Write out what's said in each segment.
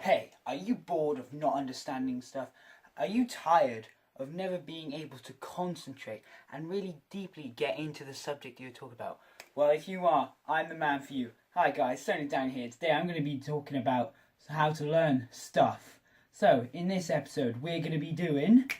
Hey, are you bored of not understanding stuff? Are you tired of never being able to concentrate and really deeply get into the subject you're talking about? Well, if you are, I'm the man for you. Hi guys, Down here. Today I'm going to be talking about how to learn stuff. So, in this episode, we're going to be doing...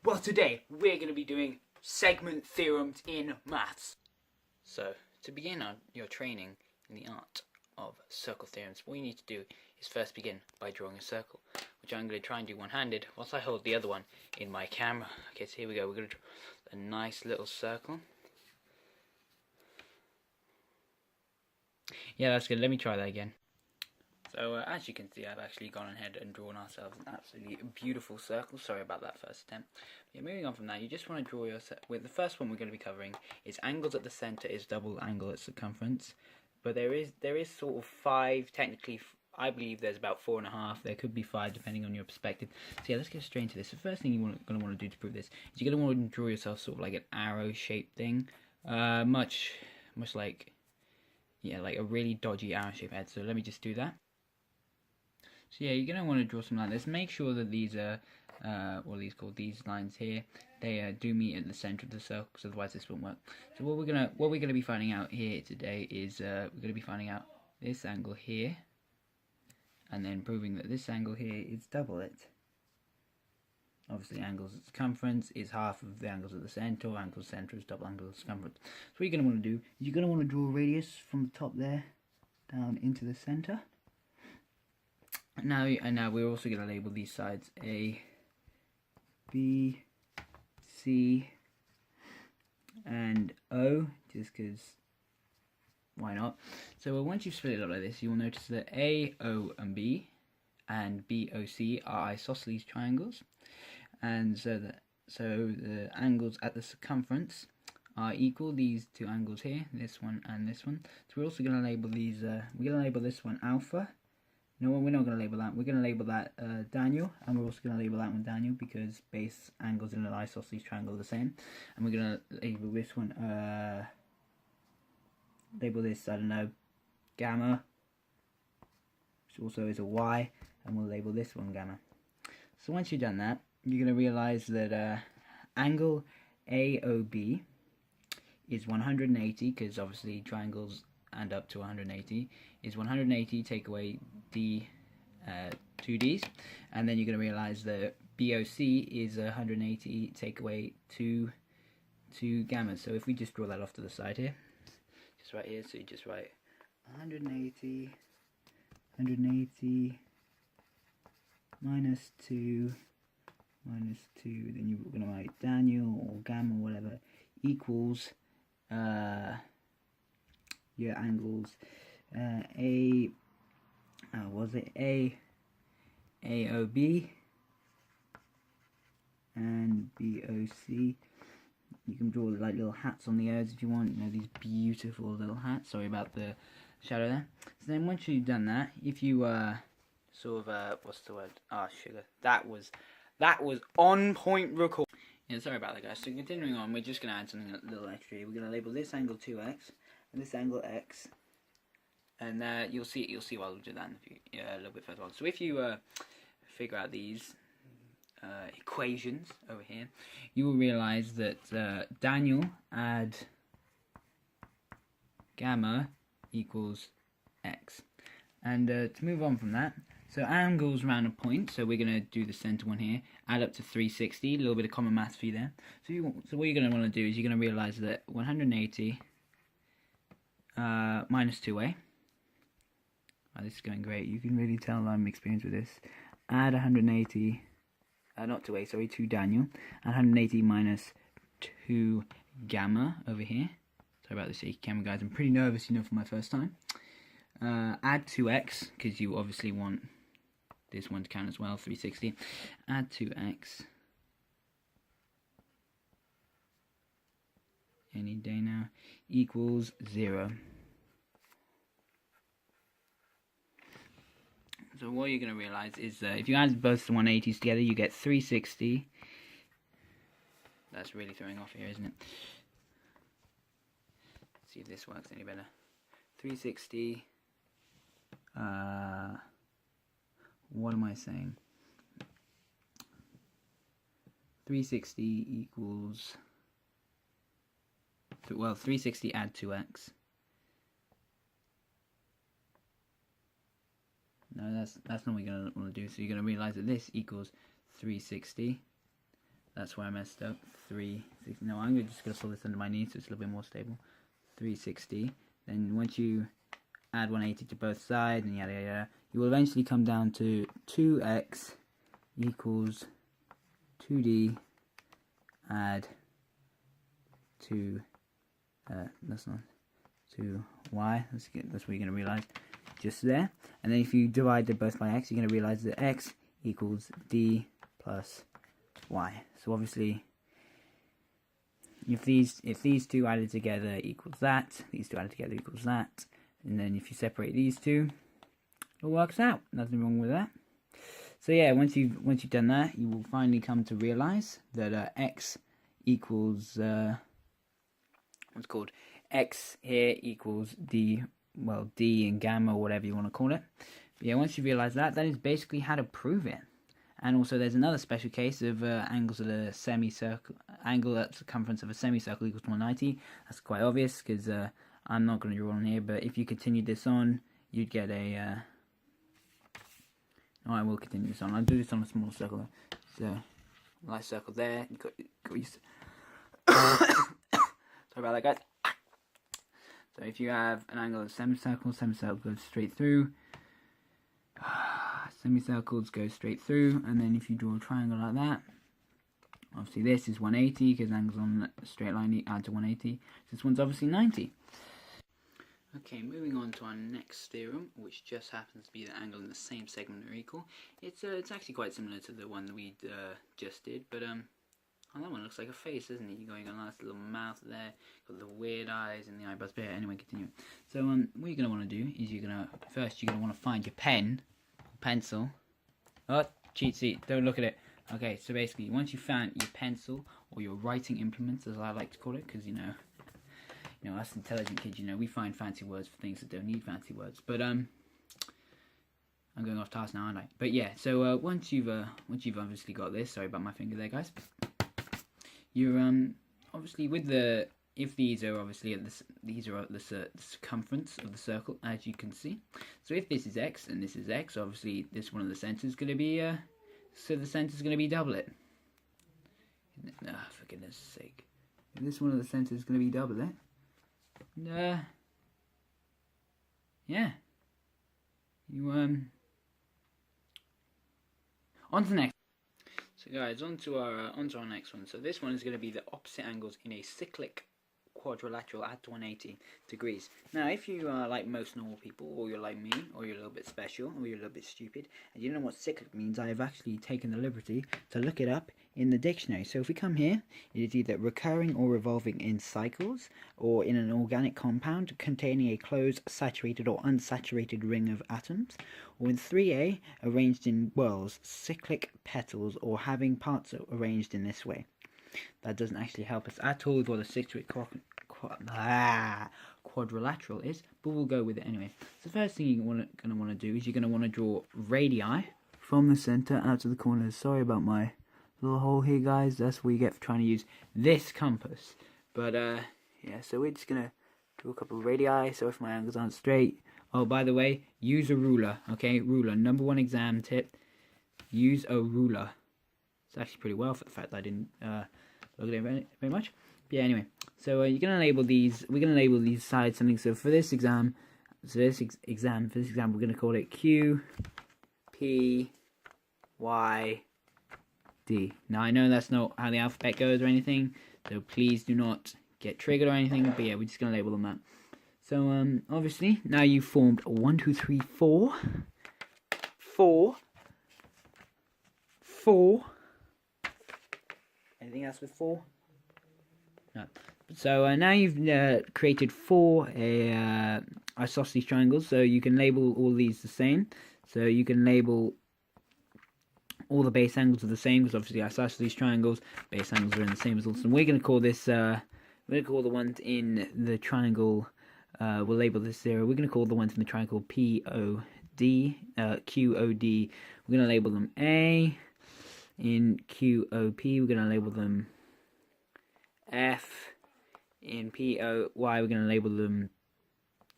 Well, today we're going to be doing segment theorems in maths. So, to begin on your training in the art of circle theorems, what you need to do is first begin by drawing a circle, which I'm going to try and do one-handed whilst I hold the other one in my camera. Okay, so here we go. We're going to draw a nice little circle. Yeah, that's good. Let me try that again. So as you can see, I've actually gone ahead and drawn ourselves an absolutely beautiful circle. Sorry about that first attempt. Yeah, moving on from that, you just want to draw your with the first one we're going to be covering is angles at the centre is double angle at circumference. But there is sort of 5, technically I believe there's about 4.5, there could be 5 depending on your perspective. So yeah, let's get straight into this. The first thing you're going to want to do to prove this is you're going to want to draw yourself sort of like an arrow shaped thing. Much like, yeah, like a really dodgy arrow shaped head. So let me just do that. So yeah, you're going to want to draw something like this. Make sure that these are, what are these called? These lines here, they do meet at the centre of the circle, because otherwise this won't work. So what we're gonna be finding out here today is we're gonna be finding out this angle here, and then proving that this angle here is double it. Obviously, angles at circumference is half of the angles at the centre. Angles at the centre is double angles at circumference. So what you're gonna want to do is you're gonna want to draw a radius from the top there down into the centre. Now we're also going to label these sides A, B, C, and O, just because why not? So once you've split it up like this, you will notice that A, O, and B, and B, O, C are isosceles triangles, and so the angles at the circumference are equal. These two angles here, this one and this one. So we're also going to label these. We're going to label this one alpha. No, we're not going to label that. We're going to label that Daniel, and we're also going to label that one Daniel because base angles in an isosceles triangle are the same. And we're going to label this one, label this, I don't know, gamma, which also is a Y, and we'll label this one gamma. So once you've done that, you're going to realise that angle AOB is 180, because obviously triangles and up to 180 is 180, take away D, 2Ds, and then you're going to realise that BOC is 180, take away 2 gammas. So if we just draw that off to the side here, just right here, so you just write 180 minus 2, then you're going to write Daniel or gamma or whatever equals your angles AOB and BOC. You can draw like little hats on the O's if you want, you know, these beautiful little hats. Sorry about the shadow there. So then once you've done that, if you sort of what's the word? Sugar. That was on point record. Yeah, sorry about that, guys. So continuing on, we're just gonna add something a little extra here. We're gonna label this angle 2x and this angle x. And you'll see why we'll do that a little bit further on. So if you figure out these equations over here, you will realise that Daniel add gamma equals x. And to move on from that, so angles around a point, so we're going to do the centre one here, add up to 360, a little bit of common maths for you there. So what you're going to want to do is you're going to realise that 180 minus 2a, this is going great. You can really tell I'm experienced with this. Add 180, not 2a, sorry, 2 Daniel. Add 180 minus 2 gamma over here. Sorry about this shaky camera, guys. I'm pretty nervous, you know, for my first time. Add 2x, because you obviously want this one to count as well, 360. Add 2x. Any day now. Equals 0. So what you're going to realise is if you add both the 180s together, you get 360. That's really throwing off here, isn't it? Let's see if this works any better. 360. What am I saying? 360 equals, well, 360 add 2x. No, that's not what you're going to want to do. So you're going to realize that this equals 360. That's where I messed up. 360. No, I'm just going to pull this under my knee so it's a little bit more stable. 360. Then once you add 180 to both sides and yada yada, you will eventually come down to 2x equals 2d add 2 that's not 2y. That's what you're going to realize just there. And then if you divide them both by x, you're going to realize that x equals d plus y. So obviously, if these two added together equals that, these two added together equals that, and then if you separate these two, it works out. Nothing wrong with that. So yeah, once you've done that, you will finally come to realize that x equals what's called x here equals d, well, d and gamma, or whatever you want to call it. But yeah, once you realize that, that is basically how to prove it. And also, there's another special case of angles of a semicircle, angle at circumference of a semicircle equals to 190. That's quite obvious because I'm not going to draw on here. But if you continue this on, you'd get a. I will continue this on. I'll do this on a small circle. So, nice circle there. You got used to. Sorry about that, guys. So if you have an angle of a semicircle, semicircle goes straight through. Semicircles go straight through, and then if you draw a triangle like that, obviously this is 180 because angles on a straight line add to 180. This one's obviously 90. Okay, moving on to our next theorem, which just happens to be the angle in the same segment are equal. It's actually quite similar to the one that we just did, but oh, that one looks like a face, isn't it? You're going a nice little mouth there, got the weird eyes and the eyebrows. But yeah, anyway, continue. So what you're gonna want to do is you're gonna want to find your pen, pencil. Oh, cheat sheet! Don't look at it. Okay, so basically, once you found your pencil or your writing implements, as I like to call it, because you know, us intelligent kids, we find fancy words for things that don't need fancy words. But I'm going off task now, aren't I? But yeah, so once you've obviously got this, sorry about my finger there, guys. You're obviously with the, if these are obviously at this, these are at the circumference of the circle, as you can see. So if this is x and this is x, obviously this one of the centers is going to be so the center is going to be double it. For goodness sake, if this one of the centers is going to be double it. Yeah. You on to the next. So guys, on to our next one. So this one is going to be the opposite angles in a cyclic quadrilateral at 180 degrees. Now, if you are like most normal people, or you're like me, or you're a little bit special, or you're a little bit stupid, and you don't know what cyclic means, I have actually taken the liberty to look it up in the dictionary. So if we come here, it is either recurring or revolving in cycles, or in an organic compound containing a closed, saturated or unsaturated ring of atoms, or in 3a, arranged in whorls, cyclic petals, or having parts arranged in this way. That doesn't actually help us at all with what a cyclic quadrilateral is, but we'll go with it anyway. So the first thing you're going to want to do is you're going to want to draw radii from the center out to the corners. Sorry about my little hole here, guys. That's what you get for trying to use this compass. But yeah, so we're just going to draw a couple of radii. So if my angles aren't straight, oh, by the way, use a ruler. Okay, ruler. Number one exam tip: use a ruler. It's actually pretty well for the fact that I didn't look at it very much. But yeah, anyway, so you're gonna label these. We're gonna label these sides something. So for this exam, we're gonna call it Q, P, Y, D. Now I know that's not how the alphabet goes or anything, so please do not get triggered or anything. But yeah, we're just gonna label them that. So obviously now you've formed 1, 2, 3, 4. Anything else with 4? No. So now you've created 4 isosceles triangles. So you can label all these the same. So you can label all the base angles are the same because obviously isosceles triangles, base angles are in the same results. And we're going to call this. We're going to call the ones in the triangle we'll label this 0. We're going to call the ones in the triangle POD, QOD. We're going to label them A. In QOP, we're going to label them F. In POY, we're going to label them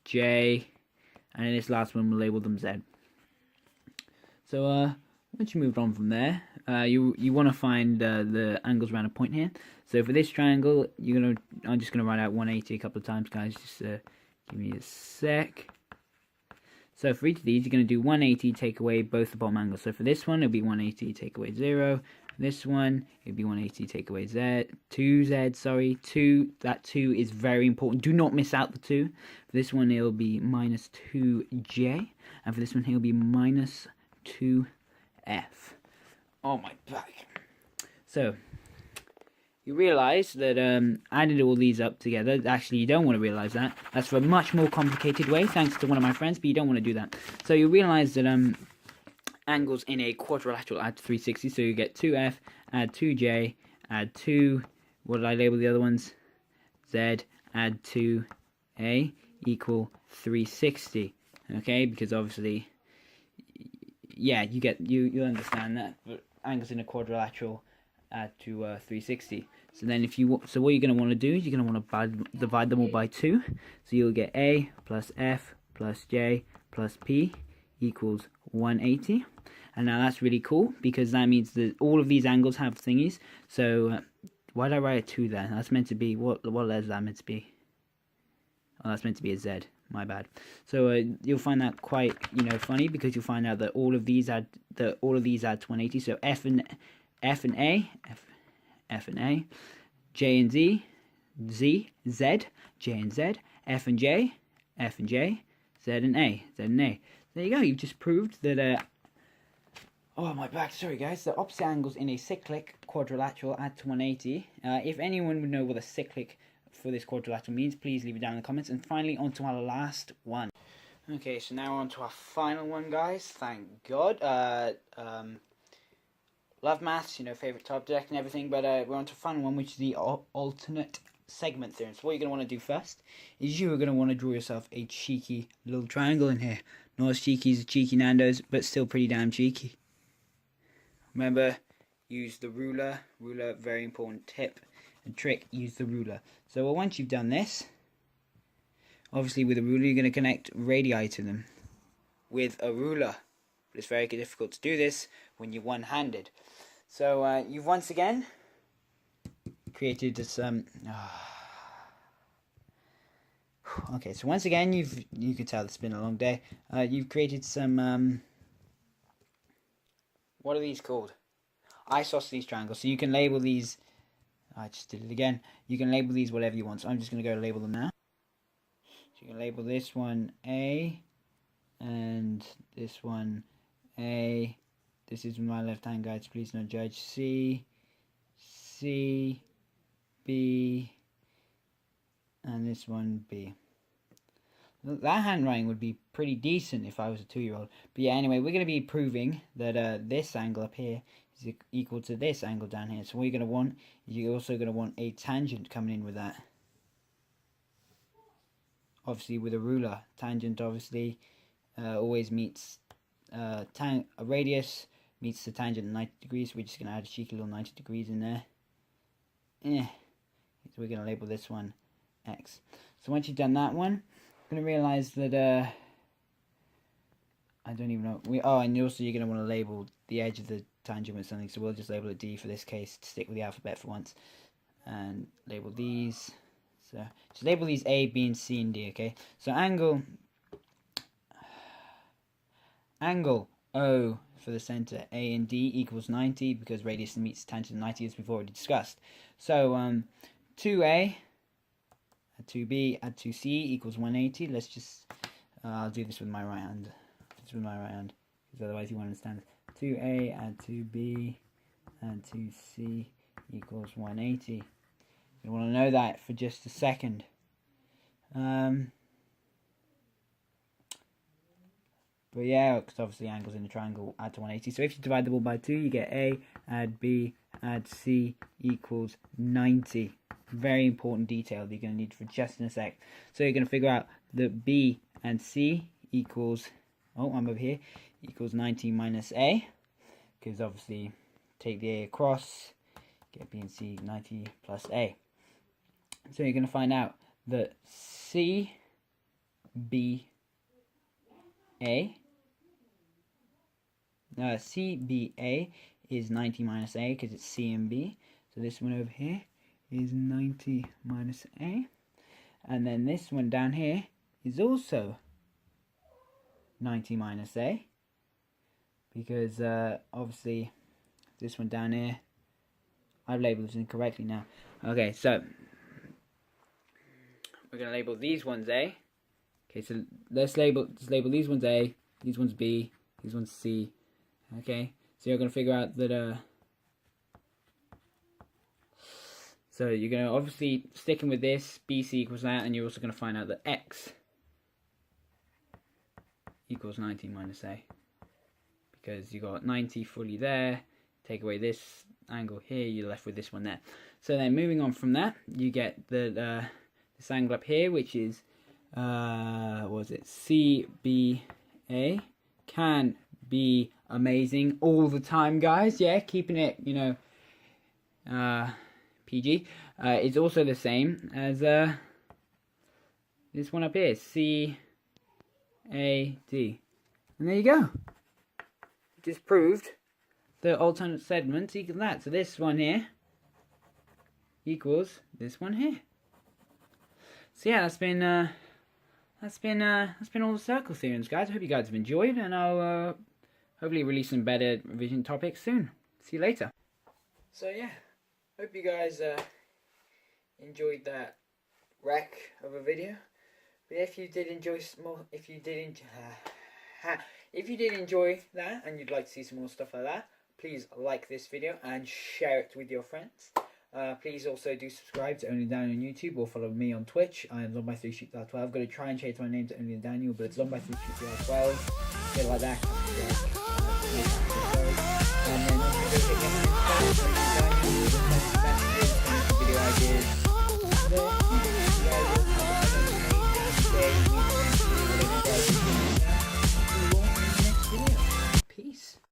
J. And in this last one, we'll label them Z. So, once you moved on from there, you want to find the angles around a point here. So for this triangle, I'm just gonna write out 180 a couple of times, guys. Just give me a sec. So for each of these, you're gonna do 180, take away both the bottom angles. So for this one, it'll be 180, take away 0. For this one, it'll be 180, take away 2Z. Sorry, 2. That 2 is very important. Do not miss out the 2. For this one, it'll be minus 2J, and for this one, it'll be minus 2F. Oh my back. So you realize that added all these up together. Actually, you don't want to realize that. That's for a much more complicated way, thanks to one of my friends, but you don't want to do that. So you realize that angles in a quadrilateral add to 360. So you get 2F, add 2J, add 2, what did I label the other ones? Z, add 2A equal 360. Okay, because obviously, yeah, you understand that. But angles in a quadrilateral add to 360. So then what you're going to want to do is you're going to want to divide them all by 2. So you'll get A plus F plus J plus P equals 180. And now that's really cool because that means that all of these angles have thingies. So why did I write a 2 there? That's meant to be, what letter is that meant to be? Oh, that's meant to be a Z. My bad. So you'll find that quite funny because you'll find out that all of these add to 180. So F and A, J and Z, Z, J and Z, F and J, Z and A. There you go. You've just proved that. Oh my back. Sorry guys. The opposite angles in a cyclic quadrilateral add to 180. If anyone would know what a cyclic for this quadrilateral means, please leave it down in the comments. And finally, on to our last one. Okay, so now on to our final one, guys. Thank God. Love maths, favorite subject and everything, but we're on to the final one, which is the alternate segment theorem. So what you're going to want to do first is you're going to want to draw yourself a cheeky little triangle in here. Not as cheeky as cheeky Nando's, but still pretty damn cheeky. Remember, use the ruler. Ruler, very important tip and trick, use the ruler. So once you've done this, obviously with a ruler you're going to connect radii to them with a ruler. But it's very difficult to do this when you're one-handed. So you've once again created this okay, so once again you can tell it's been a long day. You've created some what are these called? Isosceles triangles. So you can label these. I just did it again. You can label these whatever you want. So I'm just going to go label them now. So you can label this one A, and this one A. This is my left hand, guys. Please don't judge. C, B, and this one B. That handwriting would be pretty decent if I was a 2-year-old. But yeah, anyway, we're going to be proving that this angle up here is equal to this angle down here. So what you're going to want is you're also going to want a tangent coming in with that. Obviously with a ruler. Tangent obviously always meets a radius meets the tangent at 90 degrees. So we're just going to add a cheeky little 90 degrees in there. So we're going to label this one X. So once you've done that one, you're going to realize that I don't even know. And also you're going to want to label the edge of the tangent with something. So we'll just label it D for this case to stick with the alphabet for once, and label these. So just label these A, B, and C and D. Okay. So angle O for the center A and D equals 90 because radius meets tangent 90 as we've already discussed. So 2A add 2B add 2C equals 180. Let's just I'll do this with my right hand. Because otherwise you won't understand. 2A add 2B add 2C equals 180. You want to know that for just a second. But yeah, because obviously angles in a triangle add to 180. So if you divide them all by 2, you get A add B add C equals 90. Very important detail that you're going to need for just in a sec. So you're going to figure out that B and C equals, oh, I'm over here, equals 90 minus A, because obviously take the A across, get B and C 90 plus A. So you're going to find out that CBA is 90 minus A because it's C and B. So this one over here is 90 minus A. And then this one down here is also 90 minus A. Because obviously this one down here, I've labelled this incorrectly now. Okay, so we're going to label these ones A. Okay, so let's label these ones A, these ones B, these ones C. Okay, so you're going to figure out that, so you're going to obviously sticking with this, BC equals that, and you're also going to find out that X equals 90 minus A. Because you got 90 fully there, take away this angle here, you're left with this one there. So then moving on from that, you get the this angle up here, which is, what was it, CBA, can be amazing all the time, guys. Yeah, keeping it, you know, PG. It's also the same as this one up here, CAD. And there you go. Just proved that alternate segments equal that. So this one here equals this one here. So yeah, that's been all the circle theorems, guys. I hope you guys have enjoyed, and I'll hopefully release some better revision topics soon. See you later. So yeah, hope you guys enjoyed that wreck of a video. But if you did enjoy if you did enjoy that and you'd like to see some more stuff like that, please like this video and share it with your friends. Please also do subscribe to OnlyTheDaniel on YouTube or follow me on Twitch. I am on3sheep12. I'm going to try and change my name to OnlyTheDaniel, but it's on3sheep12. Get it like that. And then also go check out my video ideas.